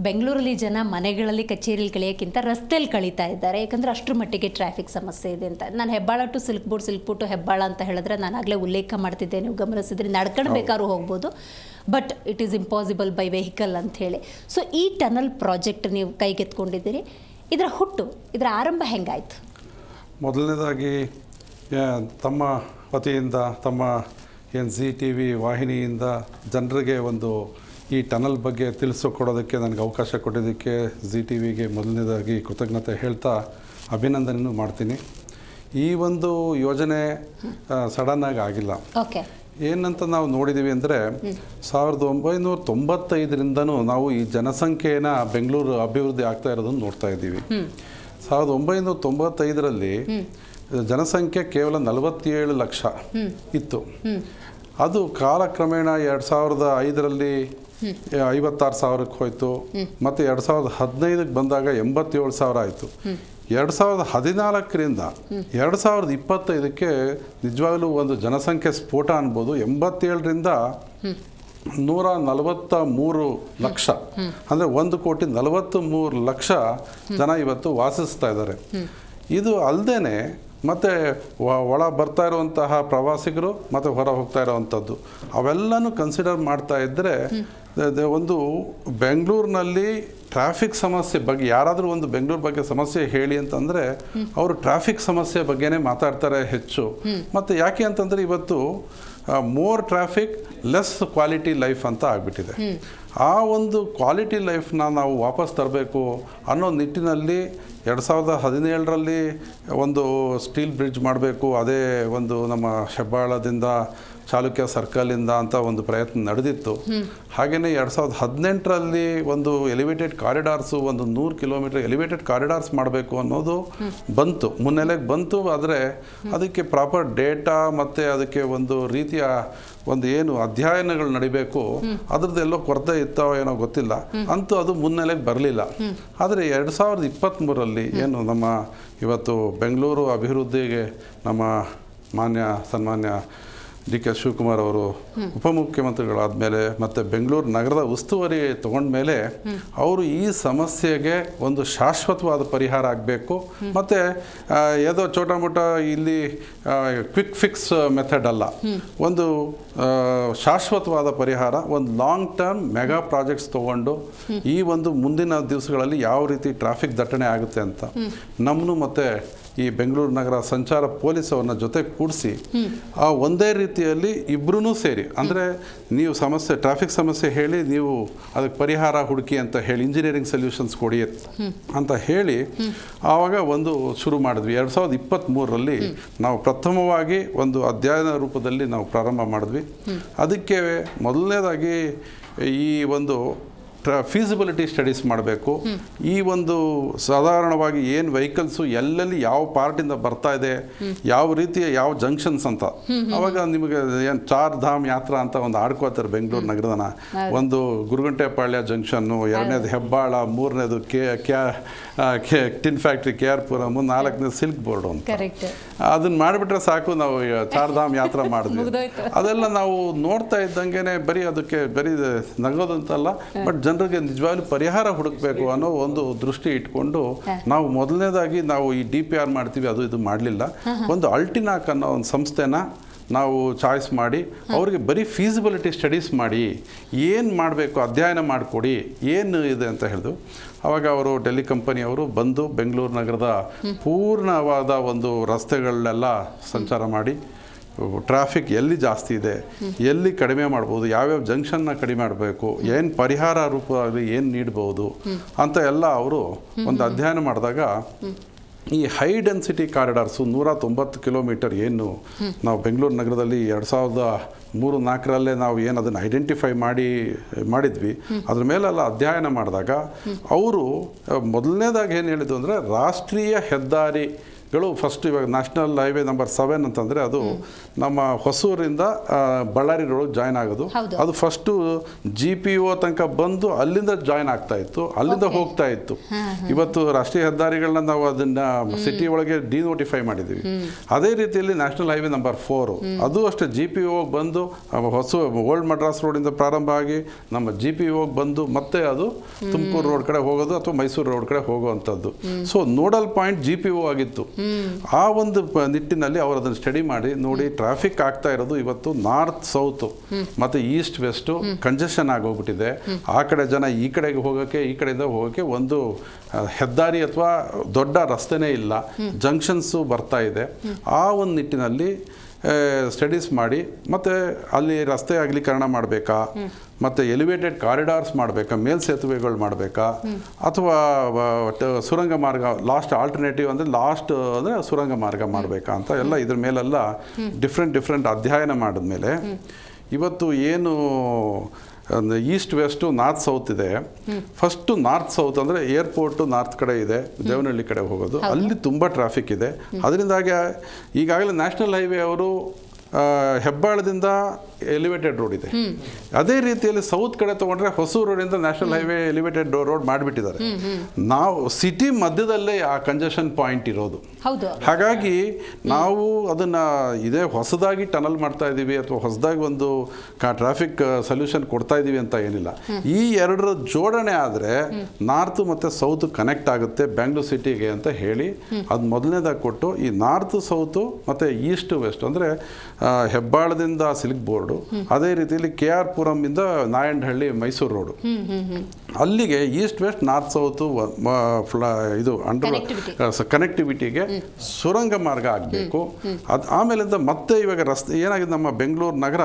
ಬೆಂಗಳೂರಲ್ಲಿ ಜನ ಮನೆಗಳಲ್ಲಿ ಕಚೇರಿಯಲ್ಲಿ ಕಳೆಯೋಕ್ಕಿಂತ ರಸ್ತೆಯಲ್ಲಿ ಕಳೀತಾ ಇದ್ದಾರೆ, ಯಾಕಂದರೆ ಅಷ್ಟರ ಮಟ್ಟಿಗೆ ಟ್ರಾಫಿಕ್ ಸಮಸ್ಯೆ ಇದೆ ಅಂತ. ನಾನು Hebbal to silk board to Hebbal ಅಂತ ಹೇಳಿದ್ರೆ ನಾನು ಆಗಲೇ ಉಲ್ಲೇಖ ಮಾಡ್ತಿದ್ದೆ, ನೀವು ಗಮನಿಸಿದ್ರೆ ನಡ್ಕೊಂಡು ಬೇಕಾದ್ರೂ ಹೋಗ್ಬೋದು, but it is impossible by vehicle ಅಂಥೇಳಿ. ಸೊ ಈ ಟನಲ್ ಪ್ರಾಜೆಕ್ಟ್ ನೀವು ಕೈಗೆತ್ಕೊಂಡಿದ್ದೀರಿ, ಇದರ ಹುಟ್ಟು, ಇದರ ಆರಂಭ ಹೆಂಗಾಯಿತು? ಮೊದಲನೇದಾಗಿ ತಮ್ಮ ವತಿಯಿಂದ, ತಮ್ಮ ZTV ವಾಹಿನಿಯಿಂದ ಜನರಿಗೆ ಒಂದು ಈ ಟನಲ್ ಬಗ್ಗೆ ತಿಳಿಸಿಕೊಡೋದಕ್ಕೆ ನನಗೆ ಅವಕಾಶ ಕೊಟ್ಟಿದ್ದಕ್ಕೆ ZTVಗೆ ಮೊದಲನೇದಾಗಿ ಕೃತಜ್ಞತೆ ಹೇಳ್ತಾ ಅಭಿನಂದನೆಯೂ ಮಾಡ್ತೀನಿ. ಈ ಒಂದು ಯೋಜನೆ ಸಡನ್ನಾಗಿ ಆಗಿಲ್ಲ. ಓಕೆ, ಏನಂತ ನಾವು ನೋಡಿದ್ದೀವಿ ಅಂದರೆ 1995ರಿಂದನೂ ನಾವು ಈ ಜನಸಂಖ್ಯೆನ ಬೆಂಗಳೂರು ಅಭಿವೃದ್ಧಿ ಆಗ್ತಾ ಇರೋದನ್ನು ನೋಡ್ತಾ ಇದ್ದೀವಿ. 1995ರಲ್ಲಿ ಜನಸಂಖ್ಯೆ ಕೇವಲ 47 ಲಕ್ಷ ಇತ್ತು. ಅದು ಕಾಲಕ್ರಮೇಣ 2005ರಲ್ಲಿ 56,000ಕ್ಕೆ ಹೋಯಿತು. ಮತ್ತು 2015ಕ್ಕೆ ಬಂದಾಗ 87,000 ಆಯಿತು. 2014ರಿಂದ 2025ಕ್ಕೆ ನಿಜವಾಗಲೂ ಒಂದು ಜನಸಂಖ್ಯೆ ಸ್ಫೋಟ ಅನ್ಬೋದು. 87ರಿಂದ 143 ಲಕ್ಷ, ಅಂದರೆ 1,43,00,000 ಜನ ಇವತ್ತು ವಾಸಿಸ್ತಾ ಇದ್ದಾರೆ. ಇದು ಅಲ್ಲದೆ ಮತ್ತು ಒಳ ಬರ್ತಾ ಇರುವಂತಹ ಪ್ರವಾಸಿಗರು ಮತ್ತು ಹೊರ ಹೋಗ್ತಾ ಇರೋವಂಥದ್ದು ಅವೆಲ್ಲನೂ ಕನ್ಸಿಡರ್ ಮಾಡ್ತಾ ಇದ್ದರೆ ಒಂದು ಬೆಂಗಳೂರಿನಲ್ಲಿ ಟ್ರಾಫಿಕ್ ಸಮಸ್ಯೆ ಬಗ್ಗೆ ಯಾರಾದರೂ ಒಂದು ಬೆಂಗಳೂರು ಬಗ್ಗೆ ಸಮಸ್ಯೆ ಹೇಳಿ ಅಂತಂದರೆ ಅವರು ಟ್ರಾಫಿಕ್ ಸಮಸ್ಯೆ ಬಗ್ಗೆನೇ ಮಾತಾಡ್ತಾರೆ ಹೆಚ್ಚು. ಮತ್ತು ಯಾಕೆ ಅಂತಂದರೆ ಇವತ್ತು more traffic less quality life ಅಂತ ಆಗಿಬಿಟ್ಟಿದೆ. ಆ ಒಂದು ಕ್ವಾಲಿಟಿ ಲೈಫ್ನ ನಾವು ವಾಪಸ್ ತರಬೇಕು ಅನ್ನೋ ನಿಟ್ಟಿನಲ್ಲಿ 2017ರಲ್ಲಿ ಒಂದು ಸ್ಟೀಲ್ ಬ್ರಿಡ್ಜ್ ಮಾಡಬೇಕು, ಅದೇ ಒಂದು ನಮ್ಮ ಹೆಬ್ಬಾಳದಿಂದ ಚಾಲುಕ್ಯ ಸರ್ಕಲಿಂದ ಅಂತ ಒಂದು ಪ್ರಯತ್ನ ನಡೆದಿತ್ತು. ಹಾಗೆಯೇ 2018ರಲ್ಲಿ ಒಂದು ಎಲಿವೇಟೆಡ್ ಕಾರಿಡಾರ್ಸು, ಒಂದು 100 ಕಿಲೋಮೀಟರ್ ಎಲಿವೇಟೆಡ್ ಕಾರಿಡಾರ್ಸ್ ಮಾಡಬೇಕು ಅನ್ನೋದು ಬಂತು, ಮುನ್ನೆಲೆಗೆ ಬಂತು. ಆದರೆ ಅದಕ್ಕೆ ಪ್ರಾಪರ್ ಡೇಟಾ ಮತ್ತು ಅದಕ್ಕೆ ಒಂದು ರೀತಿಯ ಒಂದು ಏನು ಅಧ್ಯಯನಗಳು ನಡಿಬೇಕು ಅದ್ರದ್ದೆಲ್ಲೋ ಕೊರತೆ ಇತ್ತೋ ಏನೋ ಗೊತ್ತಿಲ್ಲ, ಅಂತೂ ಅದು ಮುನ್ನೆಲೆಗೆ ಬರಲಿಲ್ಲ. ಆದರೆ 2023ರಲ್ಲಿ ಏನು ನಮ್ಮ ಇವತ್ತು ಬೆಂಗಳೂರು ಅಭಿವೃದ್ಧಿಗೆ ನಮ್ಮ ಸನ್ಮಾನ್ಯ DK ಶಿವಕುಮಾರ್ ಅವರು ಉಪಮುಖ್ಯಮಂತ್ರಿಗಳಾದ ಮೇಲೆ ಮತ್ತು ಬೆಂಗಳೂರು ನಗರದ ಉಸ್ತುವಾರಿ ತಗೊಂಡ ಮೇಲೆ ಅವರು ಈ ಸಮಸ್ಯೆಗೆ ಒಂದು ಶಾಶ್ವತವಾದ ಪರಿಹಾರ ಆಗಬೇಕು. ಮತ್ತು ಯಾವುದೋ ಚೋಟ ಮೋಟ ಇಲ್ಲಿ ಕ್ವಿಕ್ ಫಿಕ್ಸ್ ಮೆಥಡ್ ಅಲ್ಲ, ಒಂದು ಶಾಶ್ವತವಾದ ಪರಿಹಾರ, ಒಂದು ಲಾಂಗ್ ಟರ್ಮ್ ಮೆಗಾ ಪ್ರಾಜೆಕ್ಟ್ಸ್ ತೊಗೊಂಡು ಈ ಒಂದು ಮುಂದಿನ ದಿವಸಗಳಲ್ಲಿ ಯಾವ ರೀತಿ ಟ್ರಾಫಿಕ್ ದಟ್ಟಣೆ ಆಗುತ್ತೆ ಅಂತ ನಮ್ಮನ್ನು ಮತ್ತು ಈ ಬೆಂಗಳೂರು ನಗರ ಸಂಚಾರ ಪೊಲೀಸ್ ಅವ್ರನ್ನ ಜೊತೆ ಕೂಡಿಸಿ ಆ ಒಂದೇ ರೀತಿಯಲ್ಲಿ ಇಬ್ಬರೂ ಸೇರಿ, ಅಂದರೆ ನೀವು ಟ್ರಾಫಿಕ್ ಸಮಸ್ಯೆ ಹೇಳಿ ನೀವು ಅದಕ್ಕೆ ಪರಿಹಾರ ಹುಡುಕಿ ಅಂತ ಹೇಳಿ, ಇಂಜಿನಿಯರಿಂಗ್ ಸೊಲ್ಯೂಷನ್ಸ್ ಕೊಡಿ ಅಂತ ಹೇಳಿ ಆವಾಗ ಒಂದು ಶುರು ಮಾಡಿದ್ವಿ. 2023ರಲ್ಲಿ ನಾವು ಪ್ರಥಮವಾಗಿ ಒಂದು ಅಧ್ಯಯನ ರೂಪದಲ್ಲಿ ನಾವು ಪ್ರಾರಂಭ ಮಾಡಿದ್ವಿ. ಅದಕ್ಕೆ ಮೊದಲನೇದಾಗಿ ಈ ಒಂದು ಫೀಸಿಬಿಲಿಟಿ ಸ್ಟಡೀಸ್ ಮಾಡಬೇಕು. ಈ ಒಂದು ಸಾಧಾರಣವಾಗಿ ಏನು ವೆಹಿಕಲ್ಸು ಎಲ್ಲೆಲ್ಲಿ ಯಾವ ಪಾರ್ಟಿಂದ ಬರ್ತಾ ಇದೆ, ಯಾವ ರೀತಿಯ ಯಾವ ಜಂಕ್ಷನ್ಸ್ ಅಂತ. ಅವಾಗ ನಿಮಗೆ ಏನು 4 ಧಾಮ್ ಯಾತ್ರಾ ಅಂತ ಒಂದು ಆಡ್ಕೋತಾರೆ ಬೆಂಗಳೂರು ನಗರದನ. ಒಂದು ಗುರುಗಂಟೆಪಾಳ್ಯ ಜಂಕ್ಷನ್ನು, 2ನೇದು ಹೆಬ್ಬಾಳ, 3ನೇದು ಟಿನ್ ಫ್ಯಾಕ್ಟ್ರಿ KR ಪುರಮ್, 4ನೇದು ಸಿಲ್ಕ್ ಬೋರ್ಡು ಅಂತ. ಅದನ್ನ ಮಾಡಿಬಿಟ್ರೆ ಸಾಕು, ನಾವು 4 ಧಾಮ್ ಯಾತ್ರಾ ಮಾಡಿದ್ವಿ. ಅದೆಲ್ಲ ನಾವು ನೋಡ್ತಾ ಇದ್ದಂಗೆ ಬರೀ ಅದಕ್ಕೆ ಬರೀ ನಗೋದಂತಲ್ಲ, ಬಟ್ ಜನರಿಗೆ ನಿಜವಾಗ್ಲೂ ಪರಿಹಾರ ಹುಡುಕಬೇಕು ಅನ್ನೋ ಒಂದು ದೃಷ್ಟಿ ಇಟ್ಕೊಂಡು ನಾವು ಮೊದಲನೇದಾಗಿ ನಾವು ಈ DPR ಮಾಡ್ತೀವಿ, ಅದು ಇದು ಮಾಡಲಿಲ್ಲ. ಒಂದು ಅಲ್ಟಿನಾಕ್ ಅನ್ನೋ ಒಂದು ಸಂಸ್ಥೆನ ನಾವು ಚಾಯ್ಸ್ ಮಾಡಿ ಅವ್ರಿಗೆ ಬರೀ ಫೀಸಿಬಿಲಿಟಿ ಸ್ಟಡೀಸ್ ಮಾಡಿ ಏನು ಮಾಡಬೇಕು ಅಧ್ಯಯನ ಮಾಡಿಕೊಡಿ ಏನು ಇದೆ ಅಂತ ಹೇಳಿದ್ರು. ಆವಾಗ ಅವರು ಡೆಲ್ಲಿ ಕಂಪನಿಯವರು ಬಂದು ಬೆಂಗಳೂರು ನಗರದ ಪೂರ್ಣವಾದ ಒಂದು ರಸ್ತೆಗಳನ್ನೆಲ್ಲ ಸಂಚಾರ ಮಾಡಿ ಟ್ರಾಫಿಕ್ ಎಲ್ಲಿ ಜಾಸ್ತಿ ಇದೆ, ಎಲ್ಲಿ ಕಡಿಮೆ ಮಾಡ್ಬೋದು, ಯಾವ್ಯಾವ ಜಂಕ್ಷನ್ನ ಕಡಿಮೆ ಮಾಡಬೇಕು, ಏನು ಪರಿಹಾರ ರೂಪದಲ್ಲಿ ಏನು ನೀಡ್ಬೋದು ಅಂತ ಎಲ್ಲ ಅವರು ಒಂದು ಅಧ್ಯಯನ ಮಾಡಿದಾಗ ಈ ಹೈ ಡೆನ್ಸಿಟಿ ಕಾರಿಡಾರ್ಸು 190 ಕಿಲೋಮೀಟರ್ ಏನು ನಾವು ಬೆಂಗಳೂರು ನಗರದಲ್ಲಿ 2003-04ರಲ್ಲೇ ನಾವು ಏನು ಅದನ್ನು ಐಡೆಂಟಿಫೈ ಮಾಡಿದ್ವಿ, ಅದ್ರ ಮೇಲೆಲ್ಲ ಅಧ್ಯಯನ ಮಾಡಿದಾಗ ಅವರು ಮೊದಲನೇದಾಗಿ ಏನು ಹೇಳಿದ್ರು ಅಂದರೆ ರಾಷ್ಟ್ರೀಯ ಹೆದ್ದಾರಿ ಗಳು ಫಸ್ಟ್ ಇವಾಗ ನ್ಯಾಷನಲ್ ಹೈವೇ ನಂಬರ್ 7 ಅಂತಂದರೆ ಅದು ನಮ್ಮ ಹೊಸೂರಿಂದ ಬಳ್ಳಾರಿ ರೋಡ್ ಜಾಯ್ನ್ ಆಗೋದು. ಅದು ಫಸ್ಟು GPO ತನಕ ಬಂದು ಅಲ್ಲಿಂದ ಜಾಯ್ನ್ ಆಗ್ತಾ ಇತ್ತು, ಅಲ್ಲಿಂದ ಹೋಗ್ತಾ ಇತ್ತು. ಇವತ್ತು ರಾಷ್ಟ್ರೀಯ ಹೆದ್ದಾರಿಗಳನ್ನ ನಾವು ಅದನ್ನ ಸಿಟಿ ಒಳಗೆ ಡಿನೋಟಿಫೈ ಮಾಡಿದ್ದೀವಿ. ಅದೇ ರೀತಿಯಲ್ಲಿ ನ್ಯಾಷನಲ್ ಹೈವೇ ನಂಬರ್ 4 ಅದು ಅಷ್ಟೇ GPO ಬಂದು ಹೊಸ ಓಲ್ಡ್ ಮಡ್ರಾಸ್ ರೋಡಿಂದ ಪ್ರಾರಂಭ ಆಗಿ ನಮ್ಮ GPO ಬಂದು ಮತ್ತೆ ಅದು ತುಮಕೂರು ರೋಡ್ ಕಡೆ ಹೋಗೋದು ಅಥವಾ ಮೈಸೂರು ರೋಡ್ ಕಡೆ ಹೋಗುವಂಥದ್ದು. ಸೊ ನೋಡಲ್ ಪಾಯಿಂಟ್ GPO ಆಗಿತ್ತು. ಆ ಒಂದು ನಿಟ್ಟಿನಲ್ಲಿ ಅವರು ಅದನ್ನು ಸ್ಟಡಿ ಮಾಡಿ ನೋಡಿ ಟ್ರಾಫಿಕ್ ಆಗ್ತಾ ಇರೋದು ಇವತ್ತು ನಾರ್ತ್ ಸೌತ್ ಮತ್ತು ಈಸ್ಟ್ ವೆಸ್ಟು ಕಂಜೆಷನ್ ಆಗೋಗ್ಬಿಟ್ಟಿದೆ. ಆ ಕಡೆ ಜನ ಈ ಕಡೆಗೆ ಹೋಗೋಕ್ಕೆ, ಈ ಕಡೆಯಿಂದ ಹೋಗೋಕ್ಕೆ ಒಂದು ಹೆದ್ದಾರಿ ಅಥವಾ ದೊಡ್ಡ ರಸ್ತೆನೇ ಇಲ್ಲ, ಜಂಕ್ಷನ್ಸು ಬರ್ತಾ ಇದೆ. ಆ ಒಂದು ನಿಟ್ಟಿನಲ್ಲಿ ಸ್ಟಡೀಸ್ ಮಾಡಿ ಮತ್ತು ಅಲ್ಲಿ ರಸ್ತೆ ಅಗಲೀಕರಣ ಮಾಡಬೇಕಾ, ಮತ್ತು ಎಲಿವೇಟೆಡ್ ಕಾರಿಡಾರ್ಸ್ ಮಾಡಬೇಕಾ, ಮೇಲ್ಸೇತುವೆಗಳು ಮಾಡಬೇಕಾ, ಅಥವಾ ಸುರಂಗ ಮಾರ್ಗ ಲಾಸ್ಟ್ ಆಲ್ಟರ್ನೇಟಿವ್ ಅಂದರೆ ಸುರಂಗ ಮಾರ್ಗ ಮಾಡಬೇಕಾ ಅಂತ ಎಲ್ಲ ಇದ್ರ ಮೇಲೆಲ್ಲ ಡಿಫ್ರೆಂಟ್ ಅಧ್ಯಯನ ಮಾಡಿದ್ಮೇಲೆ ಇವತ್ತು ಏನು ಈಸ್ಟ್ ವೆಸ್ಟು ನಾರ್ತ್ ಸೌತ್ ಇದೆ. ಫಸ್ಟು ನಾರ್ತ್ ಸೌತ್ ಅಂದರೆ ಏರ್ಪೋರ್ಟು ನಾರ್ತ್ ಕಡೆ ಇದೆ, ದೇವನಹಳ್ಳಿ ಕಡೆ ಹೋಗೋದು, ಅಲ್ಲಿ ತುಂಬ ಟ್ರಾಫಿಕ್ ಇದೆ. ಅದರಿಂದಾಗಿ ಈಗಾಗಲೇ ನ್ಯಾಷನಲ್ ಹೈವೇ ಅವರು ಹೆಬ್ಬಾಳದಿಂದ ಎಲಿವೇಟೆಡ್ ರೋಡ್ ಇದೆ. ಅದೇ ರೀತಿಯಲ್ಲಿ ಸೌತ್ ಕಡೆ ತೊಗೊಂಡ್ರೆ ಹೊಸೂರು ರೋಡಿಂದ ನ್ಯಾಷನಲ್ ಹೈವೇ ಎಲಿವೇಟೆಡ್ ರೋಡ್ ಮಾಡಿಬಿಟ್ಟಿದ್ದಾರೆ. ನಾವು ಸಿಟಿ ಮಧ್ಯದಲ್ಲೇ ಆ ಕಂಜೆಷನ್ ಪಾಯಿಂಟ್ ಇರೋದು. ಹಾಗಾಗಿ ನಾವು ಅದನ್ನು ಇದೇ ಹೊಸದಾಗಿ ಟನಲ್ ಮಾಡ್ತಾ ಇದ್ದೀವಿ ಅಥವಾ ಹೊಸದಾಗಿ ಒಂದು ಟ್ರಾಫಿಕ್ ಸೊಲ್ಯೂಷನ್ ಕೊಡ್ತಾ ಇದ್ದೀವಿ ಅಂತ ಏನಿಲ್ಲ. ಈ ಎರಡರ ಜೋಡಣೆ ಆದರೆ ನಾರ್ತ್ ಮತ್ತು ಸೌತ್ ಕನೆಕ್ಟ್ ಆಗುತ್ತೆ ಬೆಂಗಳೂರು ಸಿಟಿಗೆ ಅಂತ ಹೇಳಿ ಅದು ಮೊದಲನೇದಾಗಿ ಕೊಟ್ಟು ಈ ನಾರ್ತ್ ಸೌತು ಮತ್ತು ಈಸ್ಟ್ ವೆಸ್ಟ್ ಅಂದರೆ ಹೆಬ್ಬಾಳದಿಂದ ಸಿಲ್ಕ್ ಬೋರ್ಡು, ಅದೇ ರೀತಿಯಲ್ಲಿ KR ಪುರಂನಿಂದ ನಾಯಂಡಹಳ್ಳಿ ಮೈಸೂರು ರೋಡು, ಅಲ್ಲಿಗೆ ಈಸ್ಟ್ ವೆಸ್ಟ್ ನಾರ್ತ್ ಸೌತು ಇದು ಅಂಡರ್ ಕನೆಕ್ಟಿವಿಟಿಗೆ ಸುರಂಗ ಮಾರ್ಗ ಆಗಬೇಕು. ಆಮೇಲಿಂದ ಮತ್ತೆ ಇವಾಗ ರಸ್ತೆ ಏನಾಗಿದೆ, ನಮ್ಮ ಬೆಂಗಳೂರು ನಗರ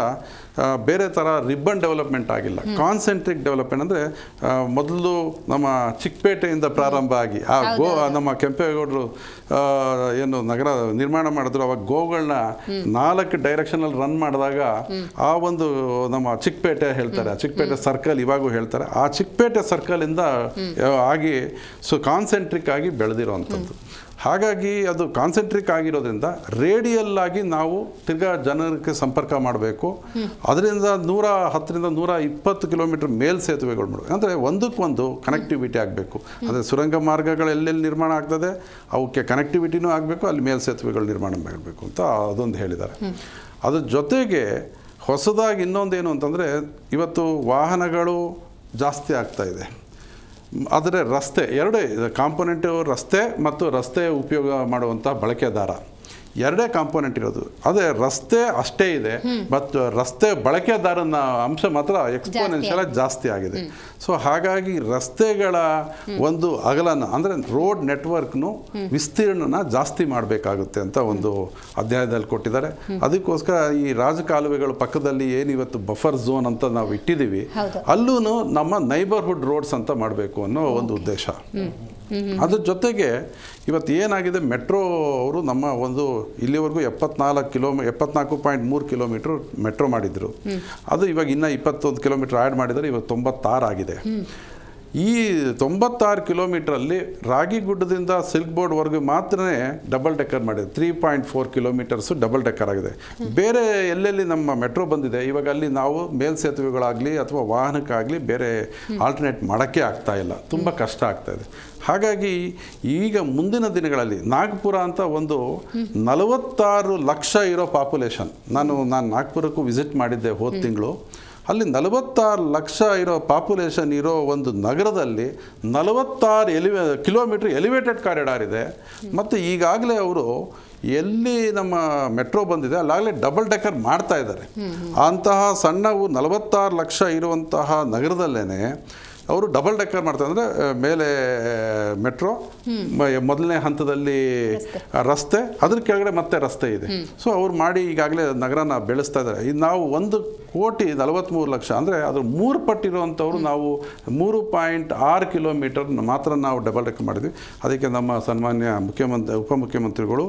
ಬೇರೆ ಥರ ರಿಬ್ಬನ್ ಡೆವಲಪ್ಮೆಂಟ್ ಆಗಿಲ್ಲ, ಕಾನ್ಸೆಂಟ್ರಿಕ್ ಡೆವಲಪ್ಮೆಂಟ್. ಅಂದರೆ ಮೊದಲು ನಮ್ಮ ಚಿಕ್ಕಪೇಟೆಯಿಂದ ಪ್ರಾರಂಭ ಆಗಿ ನಮ್ಮ ಕೆಂಪೇಗೌಡರು ಏನು ನಗರ ನಿರ್ಮಾಣ ಮಾಡಿದ್ರು, ಅವಾಗ ಗೋಗಳನ್ನ 4 ಡೈರೆಕ್ಷನಲ್ಲಿ ರನ್ ಮಾಡಿದಾಗ ಆ ಒಂದು ನಮ್ಮ ಚಿಕ್ಕಪೇಟೆ ಹೇಳ್ತಾರೆ, ಚಿಕ್ಕಪೇಟೆ ಸರ್ಕಲ್ ಇವಾಗೂ ಹೇಳ್ತಾರೆ, ಆ ಚಿಕ್ಕಪೇಟೆ ಸರ್ಕಲಿಂದ ಆಗಿ ಕಾನ್ಸೆಂಟ್ರಿಕ್ ಆಗಿ ಬೆಳೆದಿರೋವಂಥದ್ದು. ಹಾಗಾಗಿ ಅದು ಕಾನ್ಸೆಂಟ್ರಿಕ್ ಆಗಿರೋದ್ರಿಂದ ರೇಡಿಯಲ್ ಆಗಿ ನಾವು ತಿರ್ಗಾ ಜನರಿಗೆ ಸಂಪರ್ಕ ಮಾಡಬೇಕು. ಅದರಿಂದ 110ರಿಂದ 120 ಕಿಲೋಮೀಟರ್ ಮೇಲ್ಸೇತುವೆಗಳು ಮಾಡಬೇಕು. ಅಂದರೆ ಒಂದಕ್ಕೊಂದು ಕನೆಕ್ಟಿವಿಟಿ ಆಗಬೇಕು. ಅಂದರೆ ಸುರಂಗ ಮಾರ್ಗಗಳು ಎಲ್ಲೆಲ್ಲಿ ನಿರ್ಮಾಣ ಆಗ್ತದೆ ಅವಕ್ಕೆ ಕನೆಕ್ಟಿವಿಟಿನೂ ಆಗಬೇಕು, ಅಲ್ಲಿ ಮೇಲ್ಸೇತುವೆಗಳು ನಿರ್ಮಾಣ ಮಾಡಬೇಕು ಅಂತ ಅದೊಂದು ಹೇಳಿದ್ದಾರೆ. ಅದ್ರ ಜೊತೆಗೆ ಹೊಸದಾಗಿ ಇನ್ನೊಂದೇನು ಅಂತಂದರೆ ಇವತ್ತು ವಾಹನಗಳು ಜಾಸ್ತಿ ಆಗ್ತಾ ಇದೆ. ಆದರೆ ರಸ್ತೆ ಎರಡೇ ಕಾಂಪೊನೆಂಟು, ರಸ್ತೆ ಮತ್ತು ರಸ್ತೆ ಉಪಯೋಗ ಮಾಡುವಂಥ ಬಳಕೆದಾರ ಎರಡೇ ಕಾಂಪೊನೆಂಟ್ ಇರೋದು. ಅದೇ ರಸ್ತೆ ಅಷ್ಟೇ ಇದೆ, ಮತ್ತು ರಸ್ತೆ ಬಳಕೆದಾರನ ಅಂಶ ಮಾತ್ರ ಎಕ್ಸ್ಪೋನೆನ್ಷಿಯಲ್ ಜಾಸ್ತಿ ಆಗಿದೆ. ಸೊ ಹಾಗಾಗಿ ರಸ್ತೆಗಳ ಒಂದು ಅಗಲನ ಅಂದರೆ ರೋಡ್ ನೆಟ್ವರ್ಕ್ನು ವಿಸ್ತೀರ್ಣನ ಜಾಸ್ತಿ ಮಾಡಬೇಕಾಗುತ್ತೆ ಅಂತ ಒಂದು ಅಧ್ಯಾಯದಲ್ಲಿ ಕೊಟ್ಟಿದ್ದಾರೆ. ಅದಕ್ಕೋಸ್ಕರ ಈ ರಾಜಕಾಲುವೆಗಳ ಪಕ್ಕದಲ್ಲಿ ಏನು ಇವತ್ತು ಬಫರ್ ಝೋನ್ ಅಂತ ನಾವು ಇಟ್ಟಿದ್ದೀವಿ, ಅಲ್ಲೂ ನಮ್ಮ ನೈಬರ್ಹುಡ್ ರೋಡ್ಸ್ ಅಂತ ಮಾಡಬೇಕು ಅನ್ನೋ ಒಂದು ಉದ್ದೇಶ. ಅದ್ರ ಜೊತೆಗೆ ಇವತ್ತು ಏನಾಗಿದೆ, ಮೆಟ್ರೋ ಅವರು ನಮ್ಮ ಒಂದು ಇಲ್ಲಿವರೆಗೂ 74.3 ಕಿಲೋಮೀಟ್ರ್ ಮೆಟ್ರೋ ಮಾಡಿದರು. ಅದು ಇವಾಗ ಇನ್ನೂ 21 ಕಿಲೋಮೀಟ್ರ್ ಆ್ಯಡ್ ಮಾಡಿದರೆ ಇವಾಗ 96 ಆಗಿದೆ. ಈ 96 ಕಿಲೋಮೀಟ್ರಲ್ಲಿ ರಾಗಿಗುಡ್ಡದಿಂದ ಸಿಲ್ಕ್ ಬೋರ್ಡ್ವರೆಗೂ ಮಾತ್ರ ಡಬಲ್ ಡೆಕ್ಕರ್ ಮಾಡಿದೆ. 3.4 ಕಿಲೋಮೀಟರ್ಸು ಡಬಲ್ ಡೆಕ್ಕರ್ ಆಗಿದೆ. ಬೇರೆ ಎಲ್ಲೆಲ್ಲಿ ನಮ್ಮ ಮೆಟ್ರೋ ಬಂದಿದೆ ಇವಾಗ ಅಲ್ಲಿ ನಾವು ಮೇಲ್ಸೇತುವೆಗಳಾಗಲಿ ಅಥವಾ ವಾಹನಕ್ಕಾಗಲಿ ಬೇರೆ ಆಲ್ಟರ್ನೇಟ್ ಮಾಡೋಕ್ಕೆ ಆಗ್ತಾ ಇಲ್ಲ, ತುಂಬ ಕಷ್ಟ ಆಗ್ತಾ ಇದೆ. ಹಾಗಾಗಿ ಈಗ ಮುಂದಿನ ದಿನಗಳಲ್ಲಿ ನಾಗ್ಪುರ ಅಂತ ಒಂದು 46 ಲಕ್ಷ ಇರೋ ಪಾಪ್ಯುಲೇಷನ್, ನಾನು ನಾಗ್ಪುರಕ್ಕೂ ವಿಸಿಟ್ ಮಾಡಿದ್ದೆ ಹೋದ ತಿಂಗಳು. ಅಲ್ಲಿ 46 ಲಕ್ಷ ಇರೋ ಪಾಪ್ಯುಲೇಷನ್ ಇರೋ ಒಂದು ನಗರದಲ್ಲಿ 46 ಕಿಲೋಮೀಟ್ರ್ ಎಲಿವೇಟೆಡ್ ಕಾರಿಡಾರ್ ಇದೆ. ಮತ್ತು ಈಗಾಗಲೇ ಅವರು ಎಲ್ಲಿ ನಮ್ಮ ಮೆಟ್ರೋ ಬಂದಿದೆ ಅಲ್ಲಾಗಲೇ ಡಬಲ್ ಡೆಕ್ಕರ್ ಮಾಡ್ತಾ ಇದ್ದಾರೆ. ಅಂತಹ ಸಣ್ಣವು 46 ಲಕ್ಷ ಇರುವಂತಹ ನಗರದಲ್ಲೇ ಅವರು ಡಬಲ್ ಡೆಕ್ಕರ್ ಮಾಡ್ತಾರೆ. ಅಂದರೆ ಮೇಲೆ ಮೆಟ್ರೋ, ಮೊದಲನೇ ಹಂತದಲ್ಲಿ ರಸ್ತೆ, ಅದ್ರ ಕೆಳಗಡೆ ಮತ್ತೆ ರಸ್ತೆ ಇದೆ. ಸೊ ಅವ್ರು ಮಾಡಿ ಈಗಾಗಲೇ ನಗರನ ಬೆಳೆಸ್ತಾ ಇದ್ದಾರೆ. ಇದು ನಾವು 1,43,00,000 ಅಂದರೆ ಅದ್ರ 3 ಪಟ್ಟಿರುವಂಥವ್ರು ನಾವು 3.6 ಕಿಲೋಮೀಟರ್ ಮಾತ್ರ ನಾವು ಡಬಲ್ ಡೆಕ್ಕರ್ ಮಾಡಿದ್ವಿ. ಅದಕ್ಕೆ ನಮ್ಮ ಸನ್ಮಾನ್ಯ ಉಪಮುಖ್ಯಮಂತ್ರಿಗಳು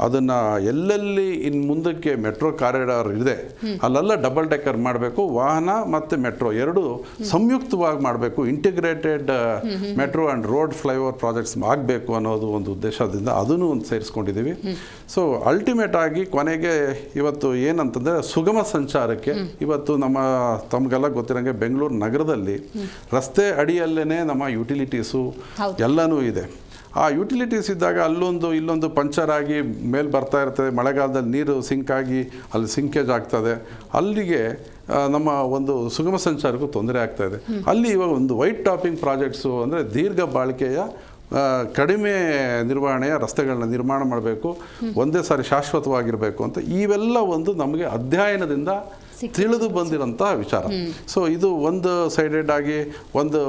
ಅದನ್ನು ಎಲ್ಲೆಲ್ಲಿ ಇನ್ನು ಮುಂದಕ್ಕೆ ಮೆಟ್ರೋ ಕಾರಿಡಾರ್ ಇದೆ ಅಲ್ಲೆಲ್ಲ ಡಬಲ್ ಡೆಕ್ಕರ್ ಮಾಡಬೇಕು, ವಾಹನ ಮತ್ತು ಮೆಟ್ರೋ ಎರಡೂ ಸಂಯುಕ್ತವಾಗಿ ಮಾಡಬೇಕು. Integrated metro and road flyover projects ಆಗಬೇಕು ಅನ್ನೋದು ಒಂದು ಉದ್ದೇಶದಿಂದ ಅದನ್ನು ಒಂದು ಸೇರಿಸ್ಕೊಂಡಿದ್ದೀವಿ. ಸೊ ಅಲ್ಟಿಮೇಟ್ ಆಗಿ ಕೊನೆಗೆ ಇವತ್ತು ಏನಂತಂದರೆ ಸುಗಮ ಸಂಚಾರಕ್ಕೆ ಇವತ್ತು ತಮಗೆಲ್ಲ ಗೊತ್ತಿರೋಂಗೆ ಬೆಂಗಳೂರು ನಗರದಲ್ಲಿ ರಸ್ತೆ ಅಡಿಯಲ್ಲೇ ನಮ್ಮ ಯುಟಿಲಿಟೀಸು ಎಲ್ಲನೂ ಇದೆ. ಆ ಯುಟಿಲಿಟೀಸ್ ಇದ್ದಾಗ ಅಲ್ಲೊಂದು ಇಲ್ಲೊಂದು ಪಂಚರ್ ಆಗಿ ಮೇಲೆ ಬರ್ತಾ ಇರ್ತದೆ, ಮಳೆಗಾಲದಲ್ಲಿ ನೀರು ಸಿಂಕ್ ಆಗಿ ಅಲ್ಲಿ ಸಿಂಕೇಜ್ ಆಗ್ತದೆ, ಅಲ್ಲಿಗೆ ನಮ್ಮ ಒಂದು ಸುಗಮ ಸಂಚಾರಕ್ಕೂ ತೊಂದರೆ ಆಗ್ತಾ ಇದೆ. ಅಲ್ಲಿ ಇವಾಗ ಒಂದು ವೈಟ್ ಟಾಪಿಂಗ್ ಪ್ರಾಜೆಕ್ಟ್ಸು ಅಂದರೆ ದೀರ್ಘ ಬಾಳಿಕೆಯ ಕಡಿಮೆ ನಿರ್ವಹಣೆಯ ರಸ್ತೆಗಳನ್ನ ನಿರ್ಮಾಣ ಮಾಡಬೇಕು, ಒಂದೇ ಸಾರಿ ಶಾಶ್ವತವಾಗಿರಬೇಕು ಅಂತ ಇವೆಲ್ಲ ಒಂದು ನಮಗೆ ಅಧ್ಯಯನದಿಂದ ತಿಳಿದು ಬಂದಿರೋಂಥ ವಿಚಾರ. ಸೊ ಇದು ಒಂದು ಸೈಡೆಡ್ ಆಗಿ ಒಂದು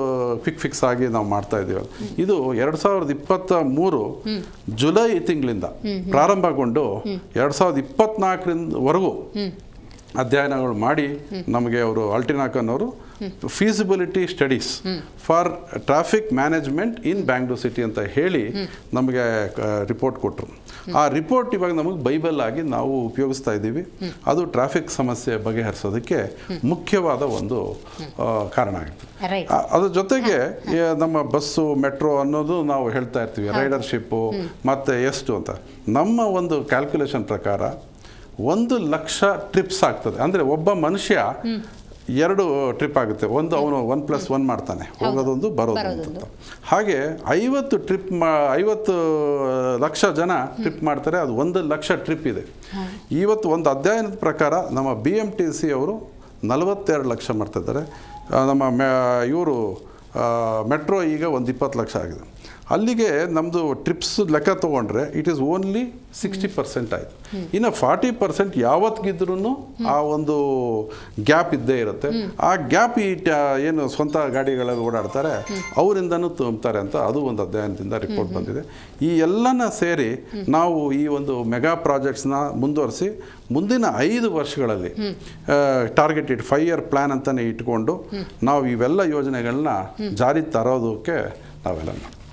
ಫಿಕ್ಸ್ ಆಗಿ ನಾವು ಮಾಡ್ತಾ ಇದ್ದೀವಿ. ಇದು 2023 ಜುಲೈ ತಿಂಗಳಿಂದ ಪ್ರಾರಂಭಗೊಂಡು 2024ವರೆಗೂ ಅಧ್ಯಯನಗಳು ಮಾಡಿ ನಮಗೆ ಅವರು ಅಲ್ಟಿನಾಕನ್ ಅವರು feasibility studies for traffic management in Bangalore city ಅಂತ ಹೇಳಿ ನಮಗೆ ರಿಪೋರ್ಟ್ ಕೊಟ್ಟರು. ಆ ರಿಪೋರ್ಟ್ ಇವಾಗ ನಮಗೆ ಬೈಬಲ್ ಆಗಿ ನಾವು ಉಪಯೋಗಿಸ್ತಾ ಇದ್ದೀವಿ. ಅದು ಟ್ರಾಫಿಕ್ ಸಮಸ್ಯೆ ಬಗೆಹರಿಸೋದಕ್ಕೆ ಮುಖ್ಯವಾದ ಒಂದು ಕಾರಣ ಆಗುತ್ತೆ. ಅದ್ರ ಜೊತೆಗೆ ನಮ್ಮ ಬಸ್ಸು ಮೆಟ್ರೋ ಅನ್ನೋದು ನಾವು ಹೇಳ್ತಾ ಇರ್ತೀವಿ, ರೈಡರ್ಶಿಪ್ಪು ಮತ್ತು ಎಷ್ಟು ಅಂತ. ನಮ್ಮ ಒಂದು ಕ್ಯಾಲ್ಕುಲೇಷನ್ ಪ್ರಕಾರ 1,00,000 ಟ್ರಿಪ್ಸ್ ಆಗ್ತದೆ. ಅಂದರೆ ಒಬ್ಬ ಮನುಷ್ಯ 2 ಟ್ರಿಪ್ ಆಗುತ್ತೆ. ಒಂದು ಅವನು 1+1 ಮಾಡ್ತಾನೆ, ಹೋಗೋದೊಂದು ಬರೋದು ಅಂತ. ಹಾಗೆ 50 ಲಕ್ಷ ಜನ ಟ್ರಿಪ್ ಮಾಡ್ತಾರೆ. ಅದು 1,00,000 ಟ್ರಿಪ್ ಇದೆ. ಇವತ್ತು ಒಂದು ಅಧ್ಯಯನದ ಪ್ರಕಾರ ನಮ್ಮ BMTC ಅವರು 42 ಲಕ್ಷ ಮಾಡ್ತಿದ್ದಾರೆ. ನಮ್ಮ ಇವರು ಮೆಟ್ರೋ ಈಗ ಒಂದು 20 ಲಕ್ಷ ಆಗಿದೆ. ಅಲ್ಲಿಗೆ ನಮ್ಮದು ಟ್ರಿಪ್ಸ್ ಲೆಕ್ಕ ತೊಗೊಂಡ್ರೆ ಇಟ್ ಈಸ್ ಓನ್ಲಿ 60% ಆಯಿತು. ಇನ್ನು 40% ಯಾವತ್ತಿಗಿದ್ರೂ ಆ ಒಂದು ಗ್ಯಾಪ್ ಇದ್ದೇ ಇರುತ್ತೆ. ಆ ಗ್ಯಾಪ್ ಏನು ಸ್ವಂತ ಗಾಡಿಗಳಲ್ಲಿ ಓಡಾಡ್ತಾರೆ ಅವರಿಂದನೂ ತುಂಬ್ತಾರೆ ಅಂತ ಅದು ಒಂದು ಅಧ್ಯಯನದಿಂದ ರಿಪೋರ್ಟ್ ಬಂದಿದೆ. ಈ ಎಲ್ಲನ ಸೇರಿ ನಾವು ಈ ಒಂದು ಮೆಗಾ ಪ್ರಾಜೆಕ್ಟ್ಸ್ನ ಮುಂದುವರಿಸಿ ಮುಂದಿನ 5 ವರ್ಷಗಳಲ್ಲಿ ಟಾರ್ಗೆಟೆಡ್ 5 ಇಯರ್ ಪ್ಲ್ಯಾನ್ ಅಂತಲೇ ಇಟ್ಕೊಂಡು ನಾವು ಇವೆಲ್ಲ ಯೋಜನೆಗಳನ್ನ ಜಾರಿ ತರೋದಕ್ಕೆ ನಾವೆಲ್ಲ ಮಾಡ್ತೀವಿ.